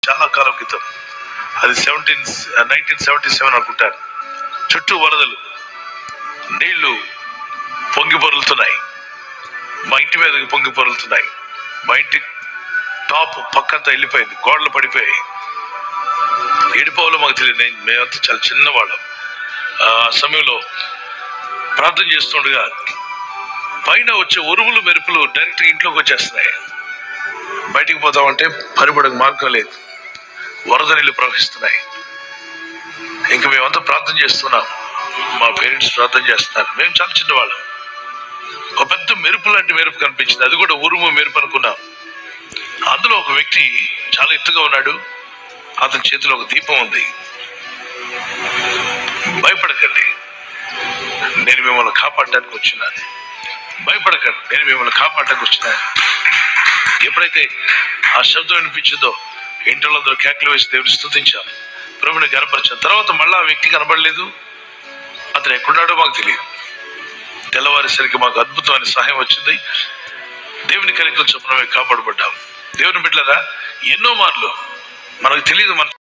చాలా కాలం క్రితం, అది 1977 అనుకుంటాను. చుట్టూ వరదలు, నీళ్లు పొంగి పొరులుతున్నాయి, మా ఇంటి మీదకి పొంగి పొరులుతున్నాయి. మా ఇంటి టాప్ పక్కంతా వెళ్ళిపోయింది, గోడలు పడిపోయాయి. ఏడిపోవాలో మాకు తెలియదు. మేమంతా చాలా చిన్నవాళ్ళం. ఆ సమయంలో ప్రార్థన చేస్తుండగా పైన వచ్చే ఉరుములు మెరుపులు డైరెక్ట్ ఇంట్లోకి వచ్చేస్తున్నాయి. బయటికి పోతామంటే పరిపడకు మార్గం లేదు, వరద నీళ్ళు ప్రవహిస్తున్నాయి. ఇంకా మేమంతా ప్రార్థన చేస్తున్నాం, మా పేరెంట్స్ ప్రార్థన చేస్తున్నారు. మేము చాలా చిన్నవాళ్ళం. ఒక పెద్ద మెరుపు లాంటి మెరుపు కనిపించింది, అది కూడా ఉరుము మెరుపు అనుకున్నాం. అందులో ఒక వ్యక్తి చాలా ఎత్తుగా ఉన్నాడు, అతని చేతిలో ఒక దీపం ఉంది. భయపడకండి, నేను మిమ్మల్ని కాపాడడానికి వచ్చినాను. భయపడకండి, నేను మిమ్మల్ని కాపాడడానికి వచ్చినాను. ఎప్పుడైతే ఆ శబ్దం వినిపించిందో ఇంట్లో కేకలు వేసి దేవుని స్తుతించాను, ప్రభుని కనపరిచాను. తర్వాత మళ్ళీ ఆ వ్యక్తి కనబడలేదు, అతను ఎక్కడున్నాడో మాకు తెలియదు. తెల్లవారేసరికి మాకు అద్భుతమైన సహాయం వచ్చింది. దేవుని కనికరం చొప్పున మేము కాపాడబడ్డాం. దేవుని బిడ్డలారా, ఎన్నో మార్లు మనకు తెలియదు మన